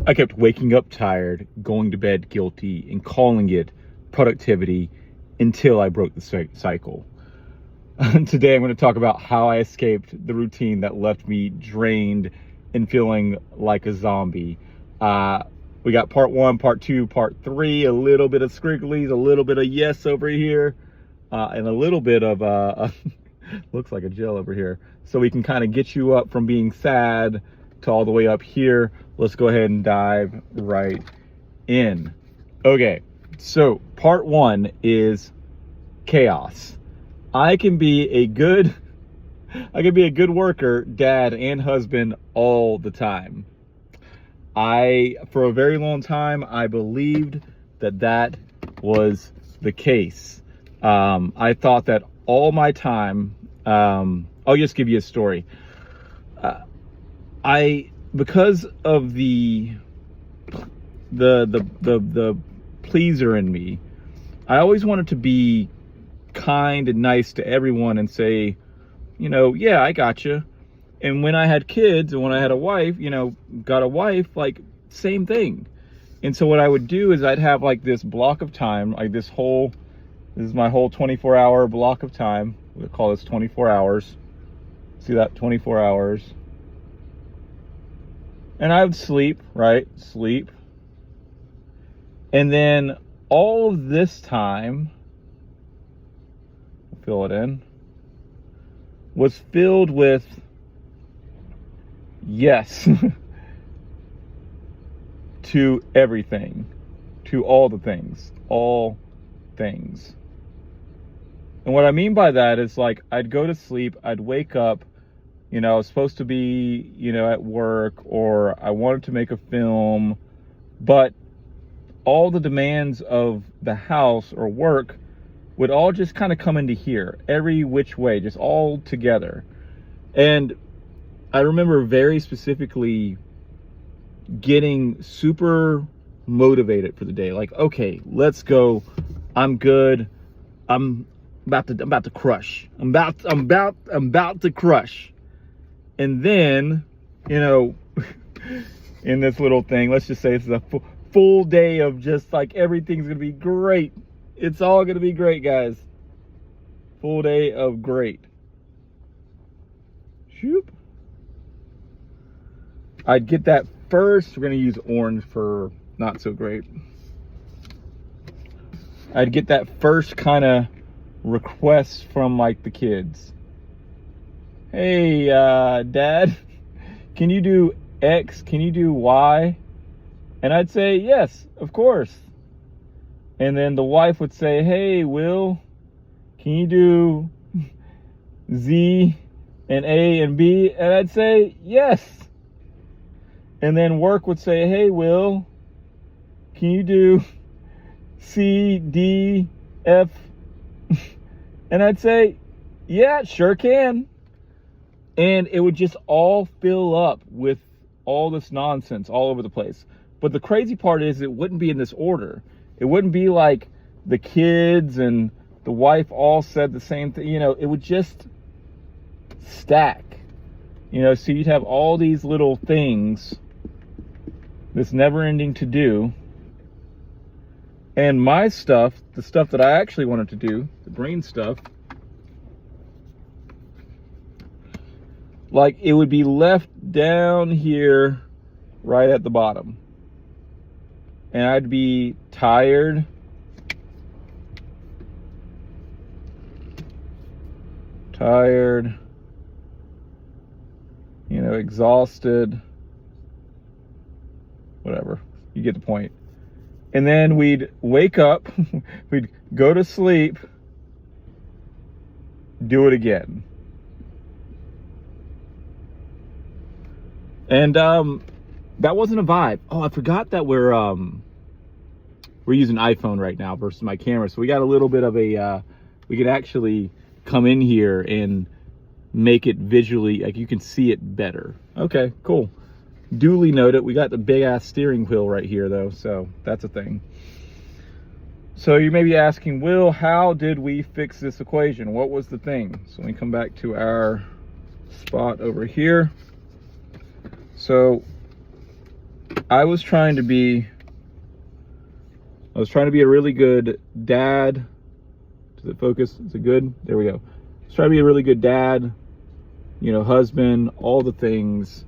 I kept waking up tired, going to bed guilty, and calling it productivity until I broke the cycle. Today, I'm going to talk about how I escaped the routine that left me drained and feeling like a zombie. We got part one, part two, part three, a little bit of squigglies, a little bit of yes over here, and a little bit of, looks like a gel over here. So we can kind of get you up from being sad to all the way up here. Let's go ahead and dive right in. Okay, so part one is chaos. I can be a good worker, dad, and husband all the time. For a very long time, I believed that was the case. I thought that all my time, I'll just give you a story. Because of the pleaser in me, I always wanted to be kind and nice to everyone and say, yeah, I got you. And when I had kids and when I had a wife, got a wife, like same thing. And so what I would do is I'd have like this block of time, like this is my whole 24-hour block of time. We'll call this 24 hours. See that? 24 hours. And I would sleep, right? Sleep. And then all of this time, fill it in, was filled with yes to everything, to all the things, all things. And what I mean by that is, like, I'd go to sleep, I'd wake up, I was supposed to be, at work, or I wanted to make a film, but all the demands of the house or work would all just kind of come into here, every which way, just all together. And I remember very specifically getting super motivated for the day. Like, okay, let's go. I'm good. I'm about to crush. I'm about to crush. And then, in this little thing, let's just say it's a full day of just like everything's going to be great. It's all going to be great, guys. Full day of great. Shoop. I'd get that first. We're going to use orange for not so great. I'd get that first kind of request from like the kids. Hey, Dad, can you do X? Can you do Y? And I'd say, yes, of course. And then the wife would say, hey, Will, can you do Z and A and B? And I'd say, yes. And then work would say, hey, Will, can you do C, D, F? And I'd say, yeah, sure can. And it would just all fill up with all this nonsense all over the place. But the crazy part is it wouldn't be in this order. It wouldn't be like the kids and the wife all said the same thing. It would just stack. So you'd have all these little things, this never-ending to-do. And my stuff, the stuff that I actually wanted to do, the brain stuff, like it would be left down here right at the bottom. And I'd be tired, exhausted, whatever, you get the point. And then we'd wake up, we'd go to sleep, do it again. And that wasn't a vibe. Oh, I forgot that we're using iPhone right now versus my camera. So we got a little bit of a, we could actually come in here and make it visually, like you can see it better. Okay, cool. Duly noted. We got the big ass steering wheel right here though. So that's a thing. So you may be asking, Will, how did we fix this equation? What was the thing? So we come back to our spot over here. So I was trying to be a really good dad. Does it focus? Is it good? There we go. I was trying to be a really good dad, you know, husband, all the things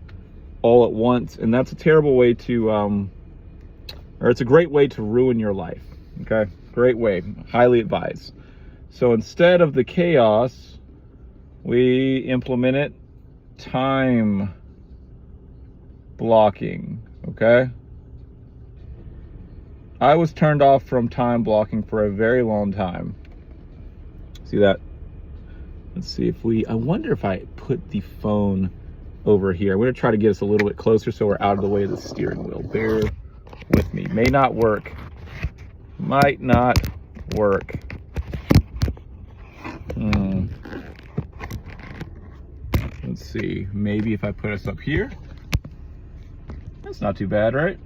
all at once. And that's a terrible way to, or it's a great way to ruin your life. Okay. Great way. Highly advised. So instead of the chaos, we implemented time blocking. Okay. I was turned off from time blocking for a very long time. See that? Let's see if I wonder if I put the phone over here. I'm going to try to get us a little bit closer so we're out of the way of the steering wheel. Bear with me. May not work. Might not work. Let's see. Maybe if I put us up here. That's not too bad, right?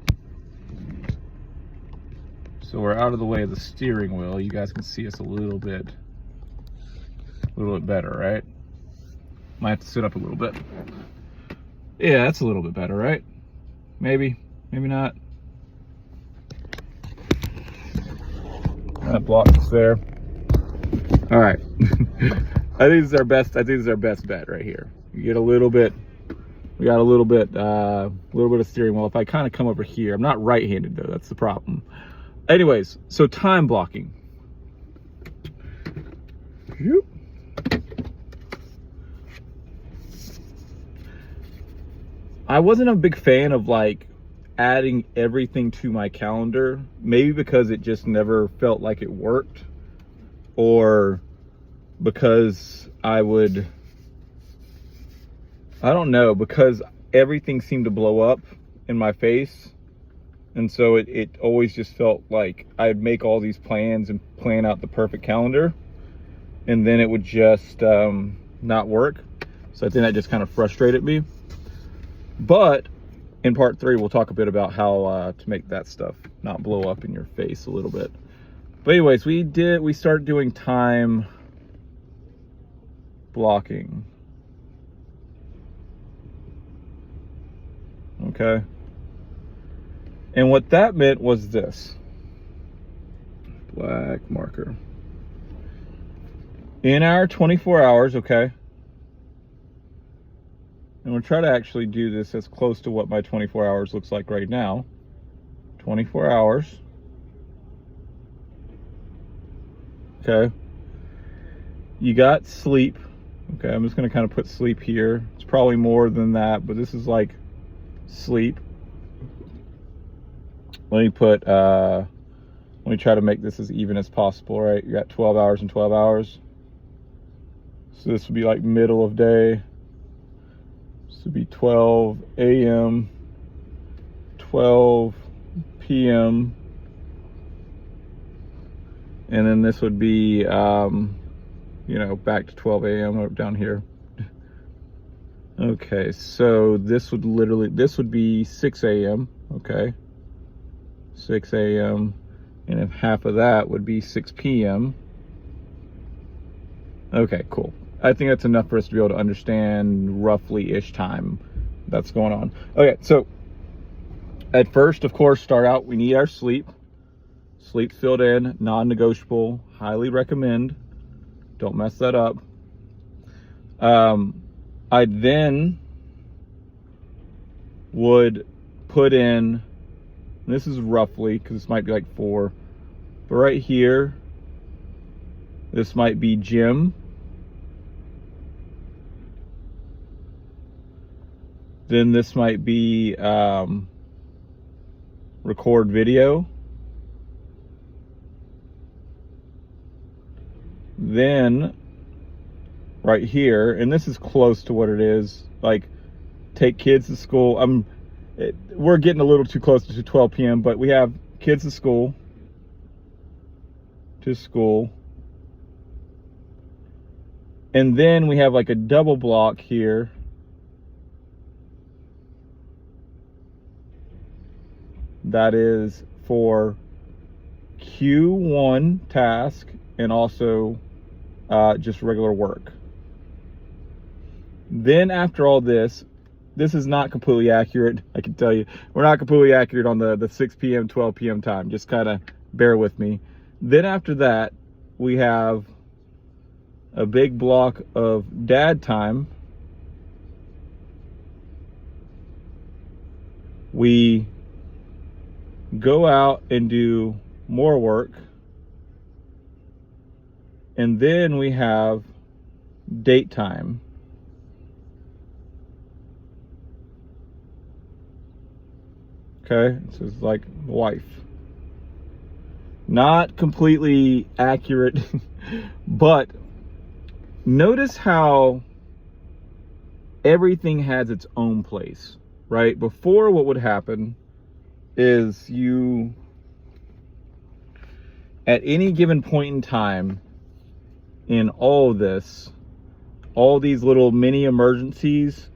So we're out of the way of the steering wheel. You guys can see us a little bit better, right? Might have to sit up a little bit. Yeah, that's a little bit better, right? Maybe not. That blocks there. All right. I think this is our best bet right here. You get a little bit. We got a little bit of steering wheel. If I kind of come over here, I'm not right-handed though. That's the problem. Anyways, so time blocking. I wasn't a big fan of like adding everything to my calendar, maybe because it just never felt like it worked, or because I don't know, because everything seemed to blow up in my face. And so it always just felt like I'd make all these plans and plan out the perfect calendar, and then it would just not work. So I think that just kind of frustrated me. But in part 3, we'll talk a bit about how to make that stuff not blow up in your face a little bit. But anyways, we started doing time blocking. Okay. And what that meant was this. Black marker. In our 24 hours, okay? And we'll try to actually do this as close to what my 24 hours looks like right now. 24 hours. Okay. You got sleep. Okay, I'm just going to kind of put sleep here. It's probably more than that, but this is like sleep. Let me try to make this as even as possible, right? You got 12 hours and 12 hours. So this would be like middle of day. This would be 12 a.m., 12 p.m. And then this would be, you know, back to 12 a.m. down here. Okay, so this would be 6 a.m., okay? 6 a.m. And if half of that would be 6 p.m. Okay, cool. I think that's enough for us to be able to understand roughly-ish time that's going on. Okay, so at first, of course, start out, we need our sleep. Sleep's filled in, non-negotiable, highly recommend. Don't mess that up. I then would put in, this is roughly, because this might be like 4, but right here, this might be gym. Then this might be record video. Then right here, and this is close to what it is, like take kids to school. We're getting a little too close to 12 p.m., but we have kids to school. And then we have like a double block here. That is for Q1 task and also just regular work. Then after all this, this is not completely accurate. I can tell you, we're not completely accurate on the 6 p.m., 12 p.m. time. Just kind of bear with me. Then after that, we have a big block of dad time. We go out and do more work. And then we have date time. Okay, this is like wife. Not completely accurate, but notice how everything has its own place, right? Before, what would happen is you, at any given point in time in all of this, all these little mini emergencies,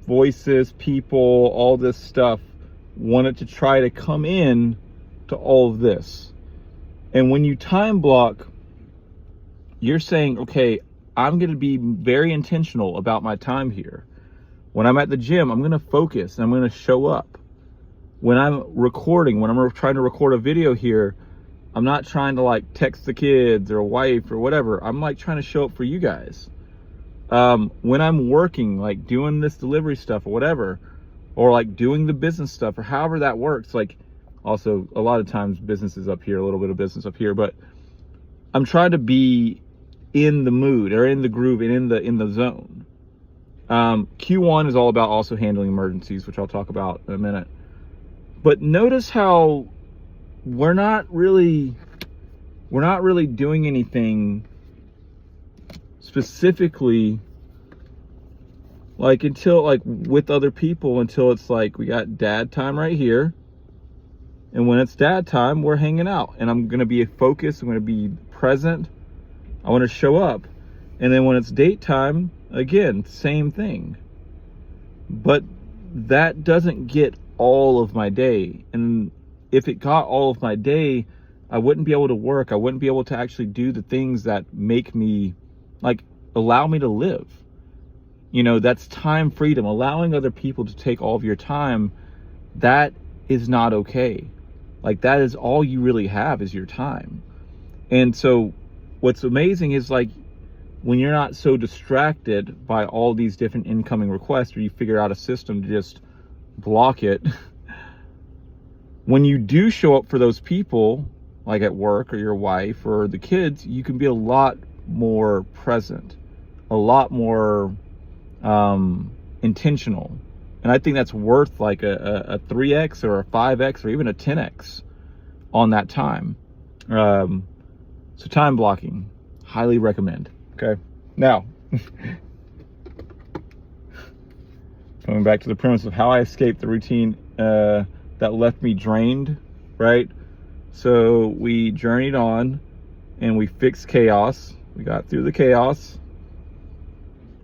voices, people, all this stuff wanted to try to come in to all of this. And when you time block, you're saying, okay, I'm going to be very intentional about my time here. When I'm at the gym, I'm going to focus and I'm going to show up. When I'm recording, when I'm trying to record a video here, I'm not trying to like text the kids or wife or whatever. I'm like trying to show up for you guys. When I'm working, like doing this delivery stuff or whatever, or like doing the business stuff or however that works, like also a lot of times business is up here, a little bit of business up here, but I'm trying to be in the mood or in the groove and in the zone. Q1 is all about also handling emergencies, which I'll talk about in a minute. But notice how we're not really doing anything specifically like until like with other people, until it's like we got dad time right here. And when it's dad time, we're hanging out and I'm going to be focused. I'm going to be present. I want to show up. And then when it's date time, again, same thing. But that doesn't get all of my day. And if it got all of my day, I wouldn't be able to work. I wouldn't be able to actually do the things that make me, like, allow me to live. You know, that's time freedom. Allowing other people to take all of your time, that is not okay. Like, that is all you really have is your time. And so what's amazing is, like, when you're not so distracted by all these different incoming requests, or you figure out a system to just block it, when you do show up for those people, like at work or your wife or the kids, you can be a lot more present, a lot more intentional. And I think that's worth like a 3x or a 5x or even a 10x on that time. So time blocking, highly recommend. Okay, now coming back to the premise of how I escaped the routine that left me drained, right? So we journeyed on and we fixed chaos. We got through the chaos.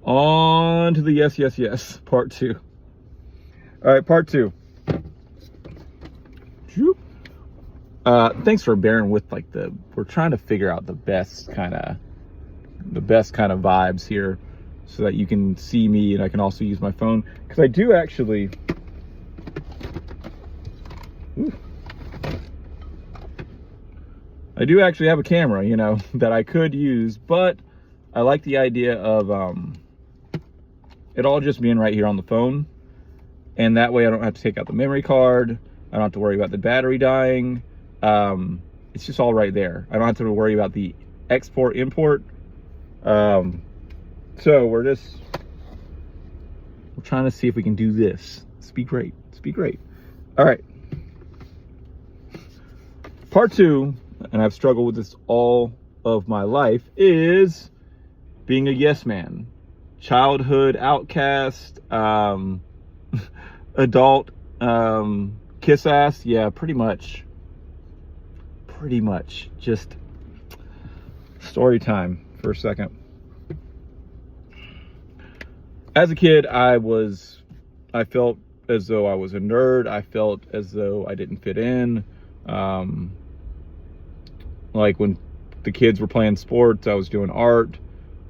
On to the yes, part 2. All right, part 2. Thanks for bearing with like we're trying to figure out the best kind of vibes here so that you can see me and I can also use my phone, because I do actually have a camera, you know, that I could use, but I like the idea of it all just being right here on the phone. And that way I don't have to take out the memory card. I don't have to worry about the battery dying. It's just all right there. I don't have to worry about the export, import. So we're trying to see if we can do this. It's be great. All right. Part 2, and I've struggled with this all of my life, is being a yes man. Childhood outcast, adult kiss ass. Yeah, pretty much. Just story time for a second. As a kid, I felt as though I was a nerd. I felt as though I didn't fit in. Like when the kids were playing sports, I was doing art.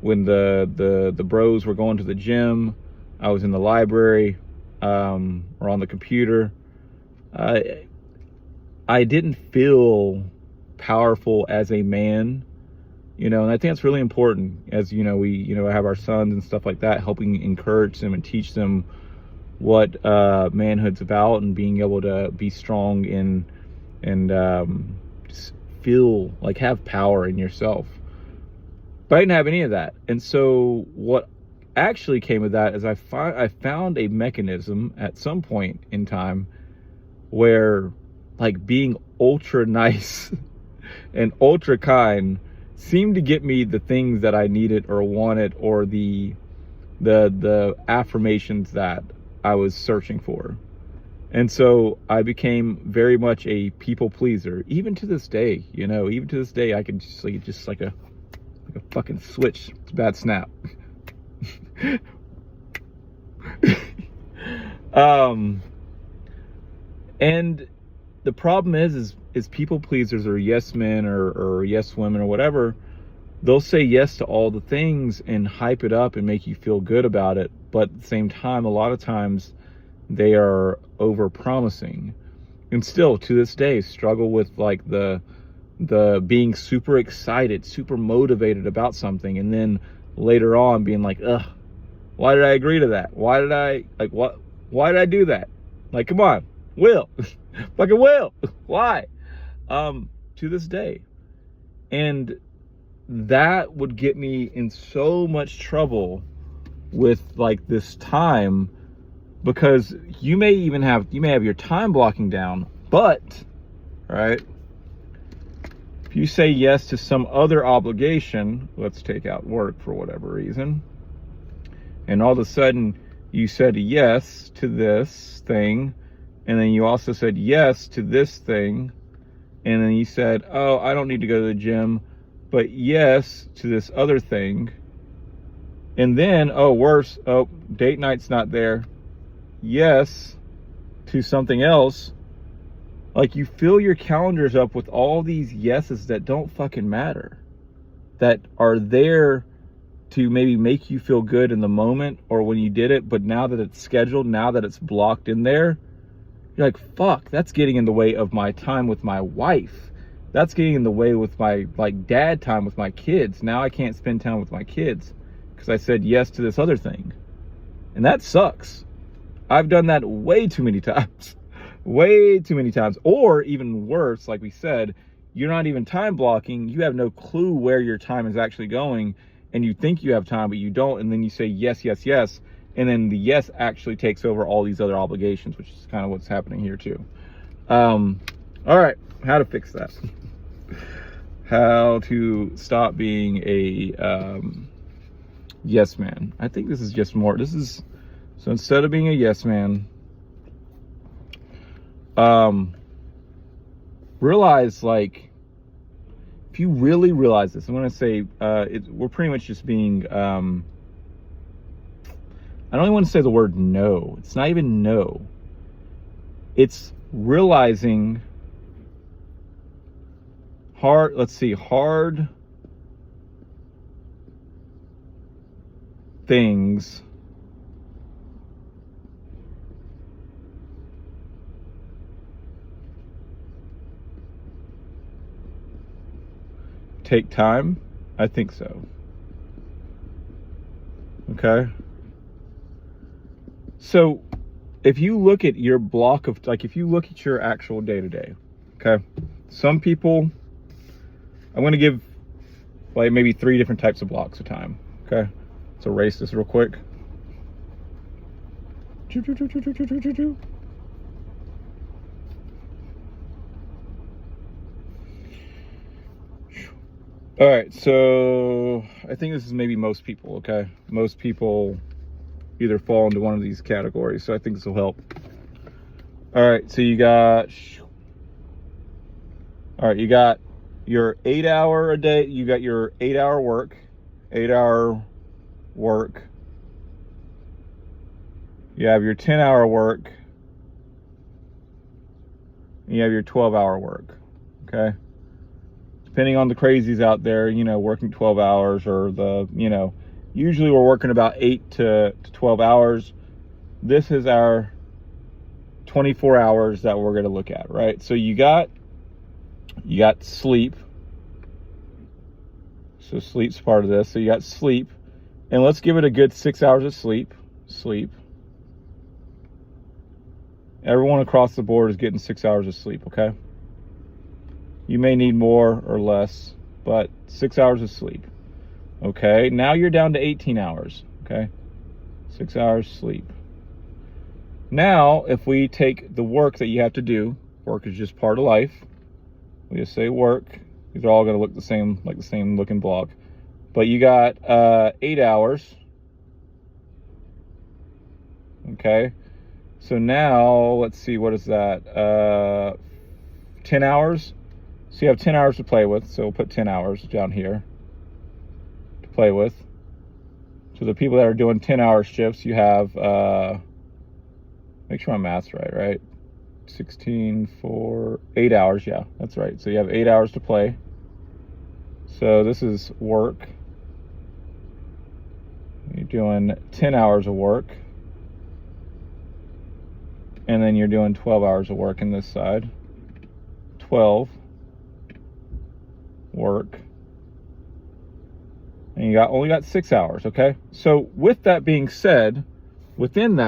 When the bros were going to the gym, I was in the library, or on the computer. I didn't feel powerful as a man, and I think that's really important. As we have our sons and stuff like that, helping encourage them and teach them what manhood's about, and being able to be strong and just feel like have power in yourself. But I didn't have any of that. And so what actually came of that is I found a mechanism at some point in time where, like, being ultra nice and ultra kind seemed to get me the things that I needed or wanted, or the affirmations that I was searching for. And so I became very much a people pleaser, even to this day. Even to this day, I can just like a fucking switch. It's a bad snap. And the problem is people pleasers, or yes men, or yes women, or whatever. They'll say yes to all the things and hype it up and make you feel good about it. But at the same time, a lot of times they are over promising, and still to this day struggle with like the being super excited, super motivated about something, and then later on being like, ugh, why did I agree to that? Why did I do that? Like, come on, Will. Fucking Will. Why? To this day. And that would get me in so much trouble with like this time, because you may have your time blocking down, but right, if you say yes to some other obligation, let's take out work for whatever reason, and all of a sudden you said yes to this thing, and then you also said yes to this thing, and then you said, oh, I don't need to go to the gym, but yes to this other thing, and then, oh, worse, oh, date night's not there, yes to something else. Like, you fill your calendars up with all these yeses that don't fucking matter, that are there to maybe make you feel good in the moment or when you did it, but now that it's scheduled, now that it's blocked in there, you're like, fuck, that's getting in the way of my time with my wife. That's getting in the way with my, like, dad time with my kids. Now I can't spend time with my kids because I said yes to this other thing. And that sucks. I've done that way too many times. Way too many times. Or even worse, like we said, you're not even time blocking. You have no clue where your time is actually going, and you think you have time, but you don't. And then you say yes, yes, yes. And then the yes actually takes over all these other obligations, which is kind of what's happening here too. All right, how to fix that? How to stop being a yes man. I think this is just more. So instead of being a yes man, realize, like, if you really realize this, I'm going to say, we're pretty much just being, I don't even want to say the word no. It's not even no. It's realizing hard things take time? I think so. Okay. So if you look at your block of, like, if you look at your actual day-to-day, okay, some people, I'm going to give like maybe 3 different types of blocks of time. Okay. Let's erase this real quick. All right, so I think this is maybe most people, okay? Most people either fall into one of these categories, so I think this will help. All right, so you got your 8-hour a day, you got your 8-hour work, 8-hour work. You have your 10-hour work. And you have your 12-hour work, okay? Depending on the crazies out there, working 12 hours, or the, Usually we're working about 8 to 12 hours. This is our 24 hours that we're going to look at, right? So you got sleep. So sleep's part of this. So you got sleep, and let's give it a good 6 hours of sleep. Everyone across the board is getting 6 hours of sleep, okay? You may need more or less, but 6 hours of sleep. Okay, now you're down to 18 hours, okay? 6 hours sleep. Now, if we take the work that you have to do, work is just part of life. We just say work. These are all going to look the same, like the same looking block. But you got 8 hours. Okay. So now, let's see, what is that? 10 hours. So you have 10 hours to play with. So we'll put 10 hours down here to play with. So the people that are doing 10-hour shifts, you have, make sure my math's right? 16 for 8 hours. Yeah, that's right. So you have 8 hours to play. So this is work. You're doing 10 hours of work. And then you're doing 12 hours of work in this side. 12 work. And you only got 6 hours, okay? So with that being said, within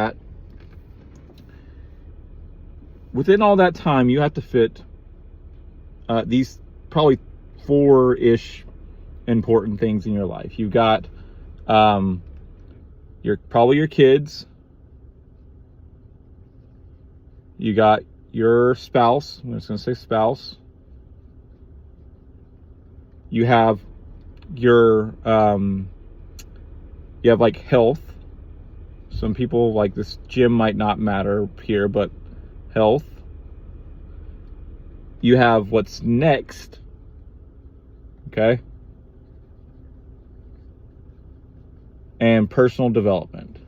all that time, you have to fit these probably 4-ish important things in your life. You've got probably your kids. You got your spouse. I'm just going to say spouse. You have you have like health. Some people like this gym might not matter here, but health. You have what's next. Okay. And personal development.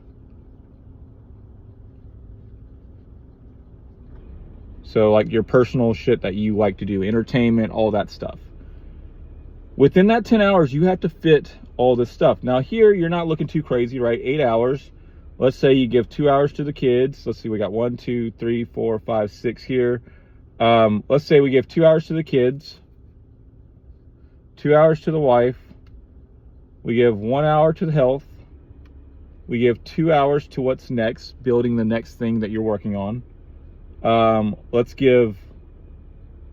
So like your personal shit that you like to do, entertainment, all that stuff. Within that 10 hours, you have to fit all this stuff. Now here, you're not looking too crazy, right? 8 hours. Let's say you give 2 hours to the kids. Let's see, we got 1, 2, 3, 4, 5, 6 here. Let's say we give 2 hours to the kids, 2 hours to the wife. We give 1 hour to the health. We give 2 hours to what's next, building the next thing that you're working on. Let's give,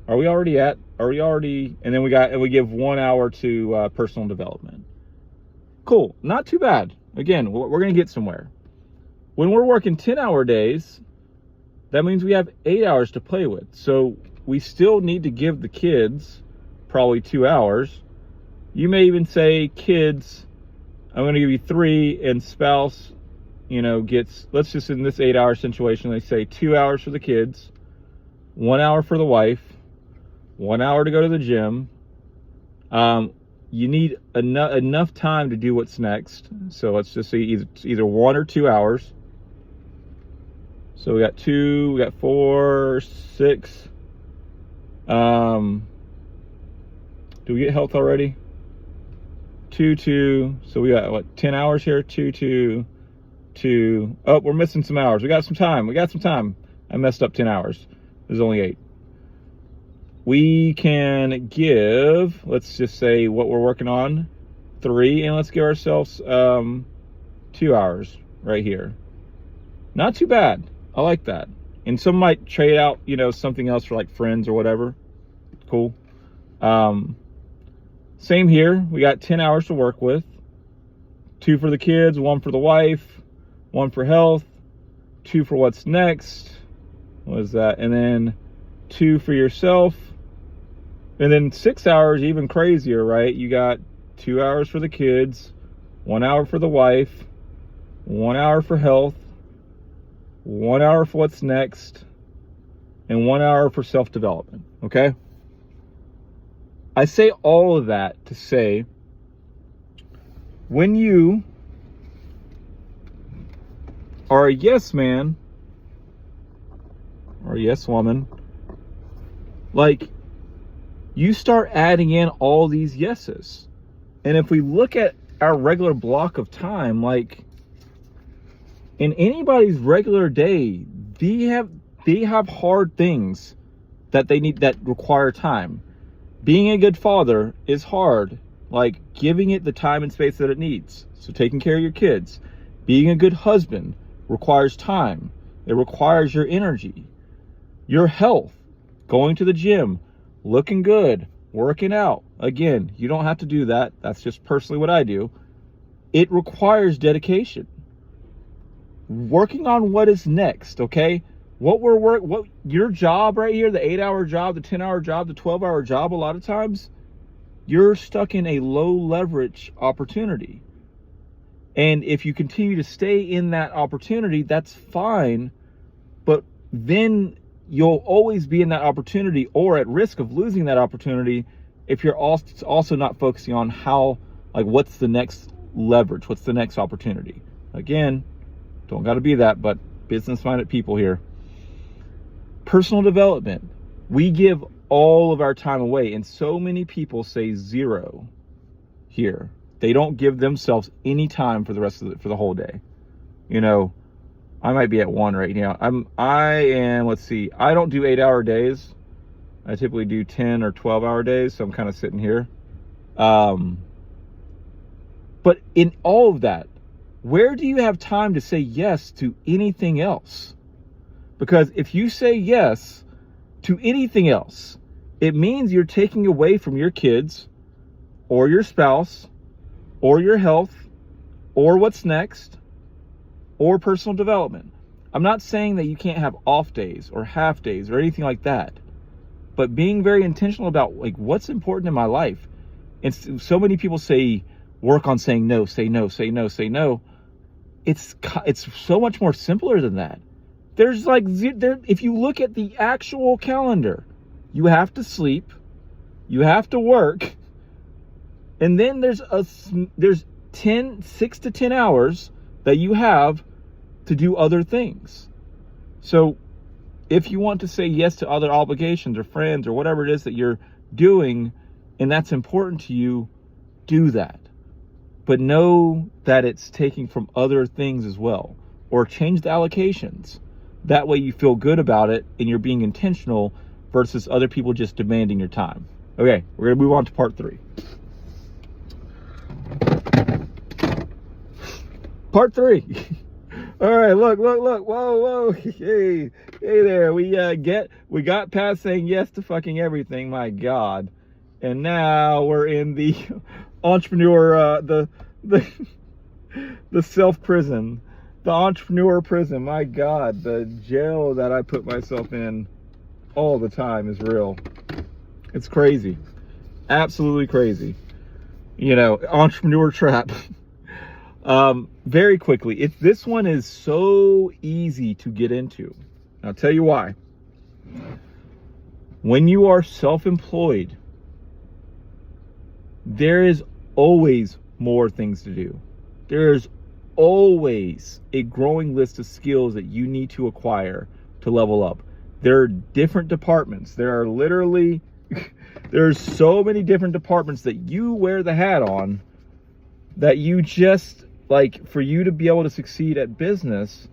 and then we give 1 hour to personal development. Cool, not too bad. Again, we're going to get somewhere. When we're working 10-hour days, that means we have 8 hours to play with. So we still need to give the kids probably 2 hours. You may even say, kids, I'm going to give you 3, and spouse, gets, let's just in this 8-hour situation, they say 2 hours for the kids, 1 hour for the wife, 1 hour to go to the gym. You need enough time to do what's next. So let's just say either 1 or 2 hours. So we got 2, we got 4, 6. Do we get health already? 2, 2. So we got 10 hours here? 2, 2, 2. Oh, we're missing some hours. We got some time. I messed up 10 hours. There's only 8. We can give, let's just say what we're working on, 3, and let's give ourselves 2 hours right here. Not too bad. I like that. And some might trade out, something else for like friends or whatever. Cool. Same here. We got 10 hours to work with. 2 for the kids, 1 for the wife, 1 for health, 2 for what's next. What is that? And then 2 for yourself. And then 6 hours, even crazier, right? You got 2 hours for the kids, 1 hour for the wife, 1 hour for health, 1 hour for what's next, and 1 hour for self-development, okay? I say all of that to say, when you are a yes man or a yes woman, you start adding in all these yeses. And if we look at our regular block of time. Like in anybody's regular day, they have hard things that they need, that require time. Being a good father is hard, like giving it the time and space that it needs. So taking care of your kids. Being a good husband requires time. It requires your energy, your health, going to the gym, looking good, working out. Again, you don't have to do that. That's just personally what I do. It requires dedication. Working on what is next, okay? What your job right here, the 8-hour job, the 10-hour job, the 12-hour job, a lot of times, you're stuck in a low leverage opportunity. And if you continue to stay in that opportunity, that's fine. But then you'll always be in that opportunity or at risk of losing that opportunity if you're also not focusing on how, like, what's the next leverage? What's the next opportunity? Again, don't got to be that, but business-minded people here. Personal development. We give all of our time away, and so many people say zero here. They don't give themselves any time for the rest of for the whole day. You know, I might be at 1 right now. I am, let's see, I don't do 8-hour days. I typically do 10 or 12-hour days, so I'm kind of sitting here. But in all of that, where do you have time to say yes to anything else? Because if you say yes to anything else, it means you're taking away from your kids or your spouse or your health or what's next or personal development. I'm not saying that you can't have off days or half days or anything like that, but being very intentional about, like, what's important in my life. And so many people say, work on saying no, say no, say no, say no. It's so much more simpler than that. There's like, if you look at the actual calendar, you have to sleep, you have to work, and then there's 6 to 10 hours that you have to do other things. So if you want to say yes to other obligations or friends or whatever it is that you're doing, and that's important to you, do that. But know that it's taking from other things as well, or change the allocations. That way you feel good about it and you're being intentional versus other people just demanding your time. Okay, we're gonna move on to part 3. Part 3. All right, look, whoa, hey there. We got past saying yes to fucking everything, my God, and now we're in the entrepreneur, the self prison. The entrepreneur prison, my God, the jail that I put myself in all the time is real. It's crazy. Absolutely crazy. You know, entrepreneur trap. Very quickly, this one is so easy to get into. I'll tell you why. When you are self-employed, there is always more things to do. There's always a growing list of skills that you need to acquire to level up. There are different departments. There are literally, there's so many different departments that you wear the hat on that you just, like, for you to be able to succeed at business,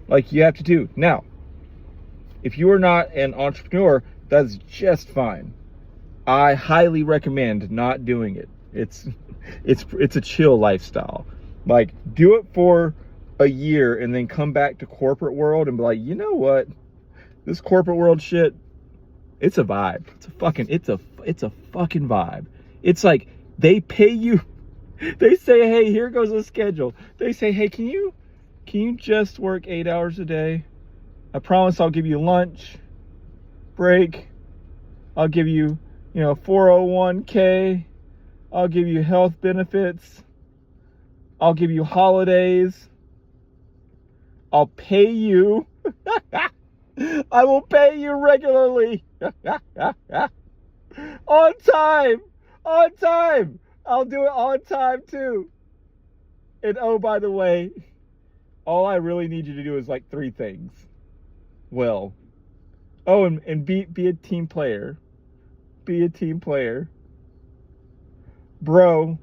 like, you have to do. Now, if you are not an entrepreneur, that's just fine. I highly recommend not doing it. It's a chill lifestyle. Like, do it for a year and then come back to corporate world and be like, you know what? This corporate world shit, it's a vibe. It's a fucking vibe. It's like they pay you. They say, hey, here goes a schedule. They say, hey, can you just work 8 hours a day? I promise I'll give you lunch, break. I'll give you, 401k. I'll give you health benefits. I'll give you holidays. I'll pay you. I will pay you regularly. On time. I'll do it on time too. And oh, by the way, all I really need you to do is like 3 things. Well, oh, and be a team player. Be a team player. Bro,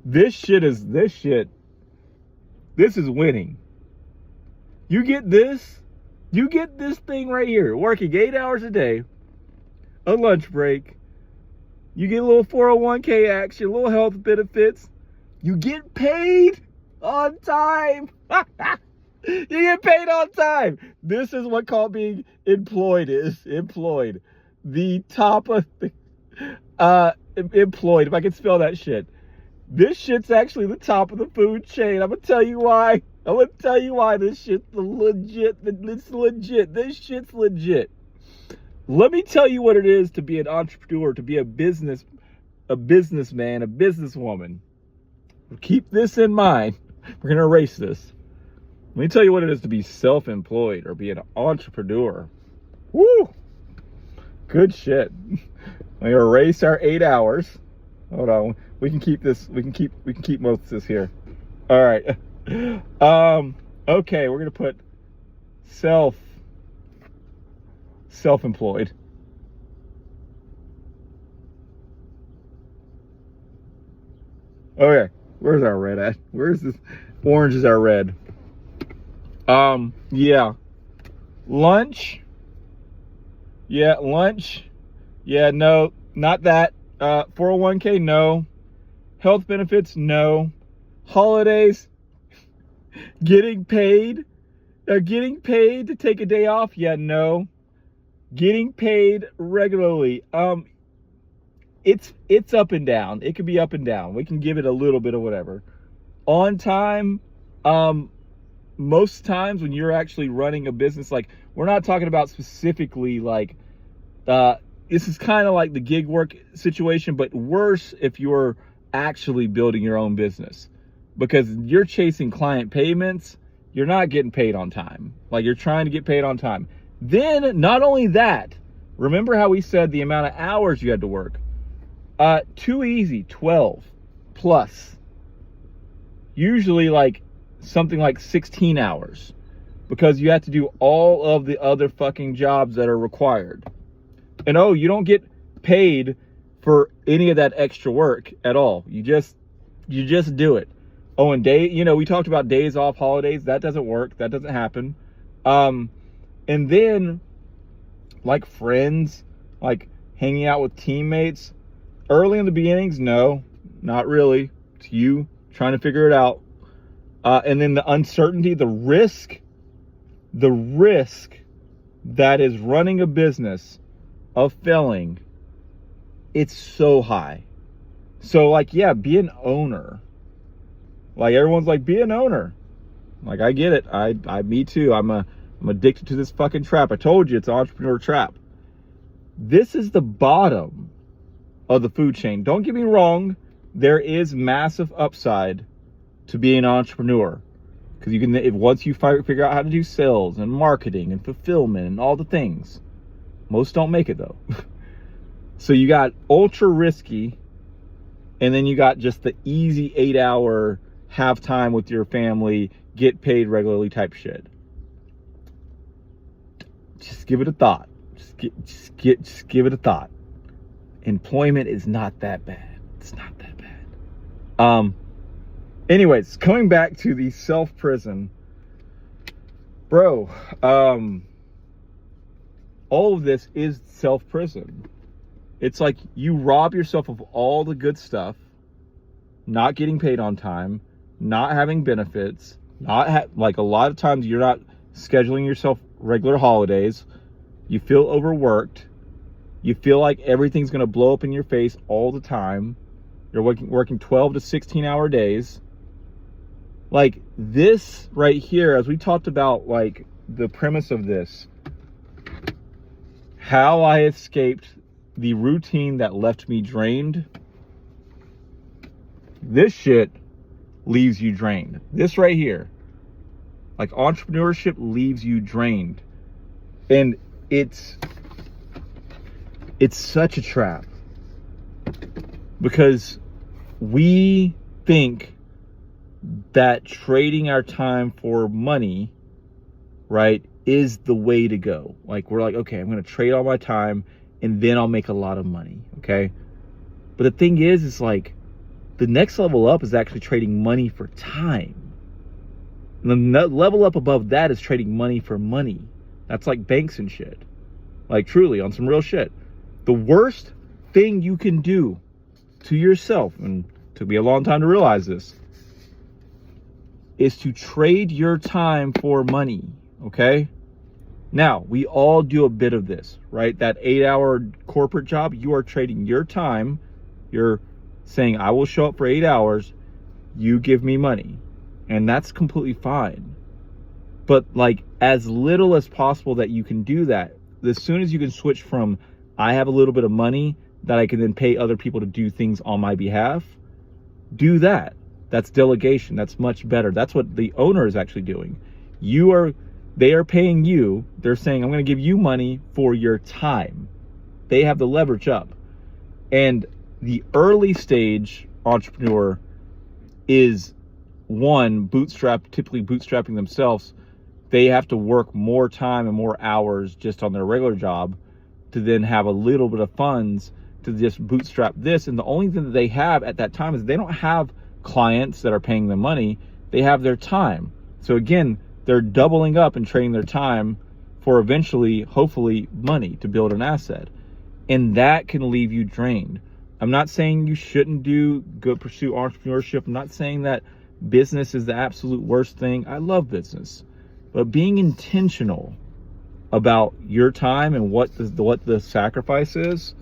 This is winning. You get this thing right here, working 8 hours a day, a lunch break, you get a little 401k action, a little health benefits, you get paid on time. You get paid on time. This is what called being employed is. Employed. The top of the, employed, if I can spell that shit. This shit's actually the top of the food chain. I'm gonna tell you why. This shit's legit. It's legit. This shit's legit. Let me tell you what it is to be an entrepreneur, to be a businessman, a businesswoman. Keep this in mind. We're gonna erase this. Let me tell you what it is to be self-employed or be an entrepreneur. Woo! Good shit. Let me erase our 8 hours. Hold on. We can keep this. We can keep most of this here. All right. Okay, we're gonna put self-employed. Okay, where's our red at? Where's this? Orange is our red. Yeah. Lunch. Yeah, lunch. Yeah, no, not that. 401k, no. Health benefits, no. Holidays. Getting paid to take a day off, yeah, no. Getting paid regularly. It's up and down. It could be up and down. We can give it a little bit of whatever. On time, most times when you're actually running a business, like, we're not talking about specifically like, this is kind of like the gig work situation, but worse if you're actually building your own business, because you're chasing client payments. You're not getting paid on time. Like, you're trying to get paid on time. Then not only that, remember how we said the amount of hours you had to work? Too easy, 12 plus. Usually like something like 16 hours, because you have to do all of the other fucking jobs that are required. And you don't get paid for any of that extra work at all. You just do it. And we talked about days off, holidays. That doesn't work. That doesn't happen. And then like friends, like hanging out with teammates early in the beginnings. No, not really. It's you trying to figure it out. And then the uncertainty, the risk that is running a business of failing, it's so high. So like, yeah, be an owner. Like, everyone's like, be an owner. Like, I get it. Me too. I'm addicted to this fucking trap. I told you, it's an entrepreneur trap. This is the bottom of the food chain. Don't get me wrong. There is massive upside to being an entrepreneur, because you can, once you figure out how to do sales and marketing and fulfillment and all the things. Most don't make it though. So you got ultra risky, and then you got just the easy 8-hour, have time with your family, get paid regularly type shit. Just give it a thought. Just give it a thought. Employment is not that bad. It's not that bad. Anyways, coming back to the self-prison, bro, all of this is self-prison. It's like you rob yourself of all the good stuff, not getting paid on time, not having benefits, like a lot of times you're not scheduling yourself regular holidays. You feel overworked. You feel like everything's going to blow up in your face all the time. You're working 12 to 16 hour days. Like this right here, as we talked about, like the premise of this, how I escaped the routine that left me drained. This shit leaves you drained. This right here, like, entrepreneurship leaves you drained. And it's such a trap, because we think that trading our time for money, right, is the way to go. Like, we're like, okay, I'm going to trade all my time and then I'll make a lot of money. Okay. But the thing is like, The next level up is actually trading money for time. And the level up above that is trading money for money. That's like banks and shit. Like truly, on some real shit. The worst thing you can do to yourself, and it took me a long time to realize this, is to trade your time for money, okay? Now, we all do a bit of this, right? That 8-hour corporate job, you are trading your time. You're saying, I will show up for 8 hours, you give me money. And that's completely fine. But like as little as possible that you can do that, as soon as you can switch from, I have a little bit of money that I can then pay other people to do things on my behalf, do that. That's delegation. That's much better. That's what the owner is actually doing. They are paying you. They're saying, I'm going to give you money for your time. They have the leverage up. And the early stage entrepreneur is typically bootstrapping themselves. They have to work more time and more hours just on their regular job to then have a little bit of funds to just bootstrap this. And the only thing that they have at that time is they don't have clients that are paying them money. They have their time. So again, they're doubling up and trading their time for eventually, hopefully, money to build an asset. And that can leave you drained. I'm not saying you shouldn't pursue entrepreneurship. I'm not saying that business is the absolute worst thing. I love business. But being intentional about your time and what the sacrifice is,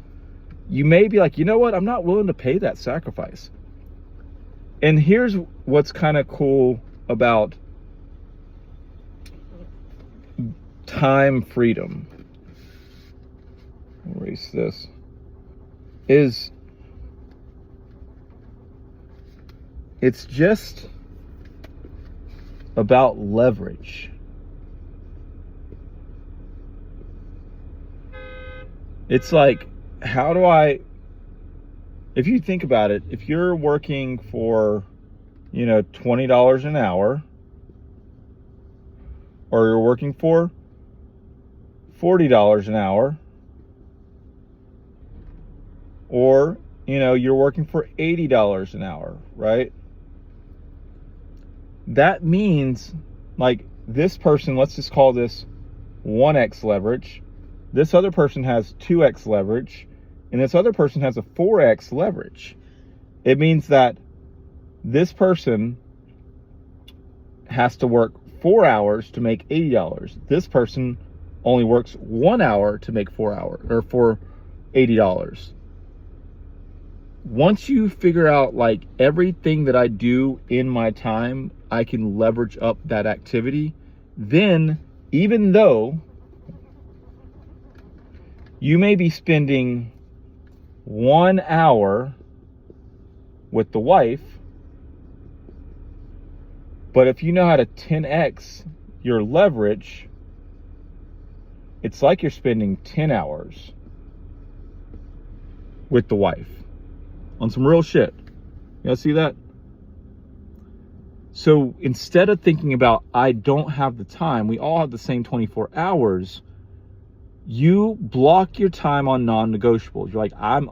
you may be like, you know what? I'm not willing to pay that sacrifice. And here's what's kind of cool about time freedom. Erase this. It's just about leverage. It's like, if you think about it, if you're working for, $20 an hour, or you're working for $40 an hour, or, you're working for $80 an hour, right? That means, like, this person, let's just call this 1x leverage. This other person has 2x leverage, and this other person has a 4x leverage. It means that this person has to work 4 hours to make $80. This person only works 1 hour to make for $80. Once you figure out like everything that I do in my time, I can leverage up that activity, then even though you may be spending 1 hour with the wife, but if you know how to 10x your leverage, it's like you're spending 10 hours with the wife on some real shit. You guys see that? So instead of thinking about, I don't have the time, we all have the same 24 hours, you block your time on non-negotiables. You're like, I'm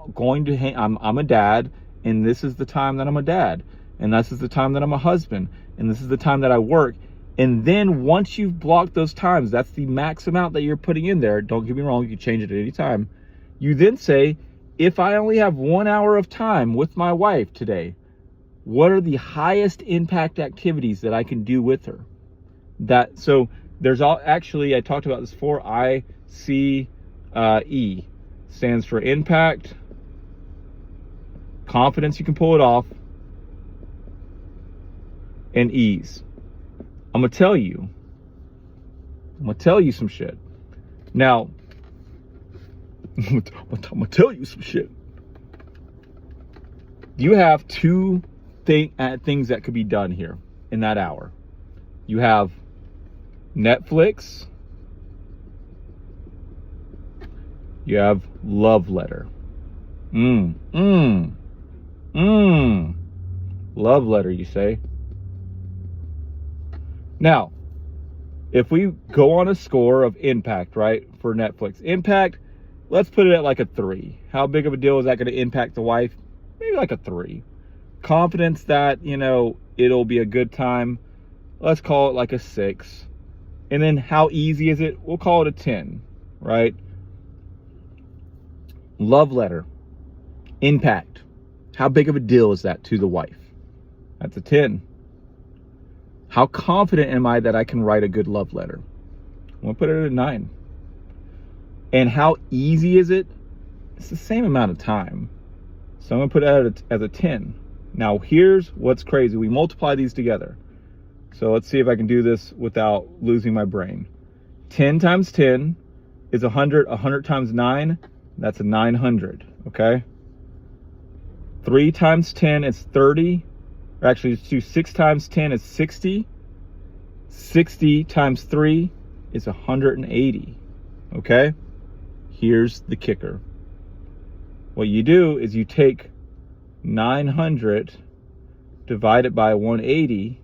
a dad, and this is the time that I'm a dad, and this is the time that I'm a husband, and this is the time that I work. And then once you've blocked those times, that's the max amount that you're putting in there. Don't get me wrong, you can change it at any time. You then say, if I only have 1 hour of time with my wife today, what are the highest impact activities that I can do with her? So there's I talked about this before. S6E stands for impact, confidence you can pull it off, and ease. I'm gonna tell you some shit. Now, I'm gonna tell you some shit. You have two things that could be done here in that hour. You have Netflix. You have love letter. Love letter, you say? Now, if we go on a score of impact, right, for Netflix, impact, let's put it at like a 3. How big of a deal is that going to impact the wife? Maybe like a 3. confidence that, you know, it'll be a good time, let's call it like a 6. And then how easy is it? We'll call it a 10, right? Love letter, impact. How big of a deal is that to the wife? That's a 10. How confident am I that I can write a good love letter? I'm gonna put it at a 9. And how easy is it? It's the same amount of time. So I'm gonna put it as a 10. Now here's what's crazy. We multiply these together. So let's see if I can do this without losing my brain. 10 times 10 is 100. 100 times 9, that's a 900, okay? 3 times 10 is 30. Or actually, let's do 6 times 10 is 60. 60 times 3 is 180, okay? Here's the kicker. What you do is you take 900, divide it by 180,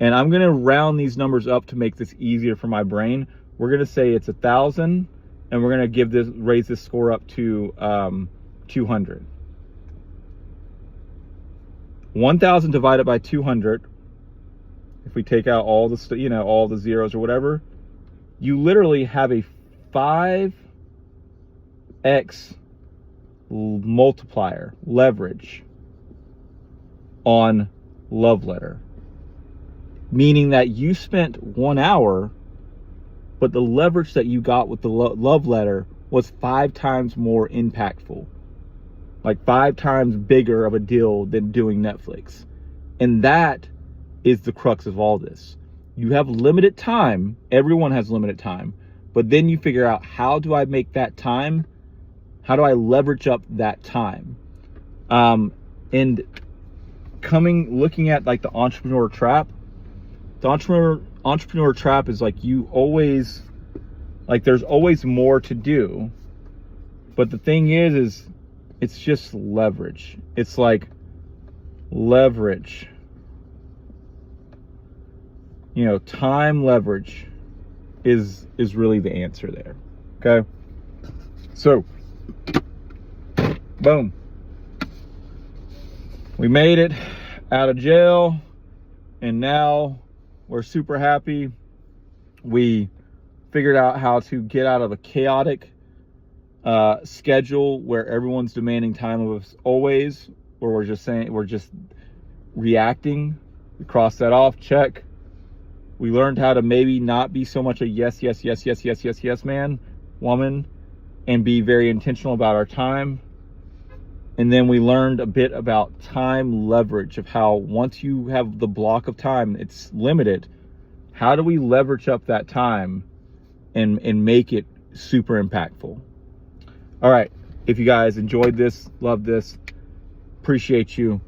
and I'm gonna round these numbers up to make this easier for my brain. We're gonna say it's 1,000, and we're gonna raise this score up to 200. 1,000 divided by 200, if we take out all the, you know, all the zeros or whatever, you literally have a 5x multiplier, leverage on love letter. Meaning that you spent 1 hour, but the leverage that you got with the love letter was 5 times more impactful. Like 5 times bigger of a deal than doing Netflix. And that is the crux of all this. You have limited time. Everyone has limited time. But then you figure out, how do I make that time? How do I leverage up that time? And looking at like the entrepreneur trap, the entrepreneur trap is like, you always, like, there's always more to do. But the thing is it's just leverage. It's like leverage. You know, time leverage is really the answer there. Okay? So, boom. We made it out of jail, and now we're super happy. We figured out how to get out of a chaotic schedule where everyone's demanding time of us always, or we're just reacting. We crossed that off, check. We learned how to maybe not be so much a yes man, woman, and be very intentional about our time. And then we learned a bit about time leverage, of how once you have the block of time, it's limited. How do we leverage up that time and make it super impactful? All right. If you guys enjoyed this, love this, appreciate you.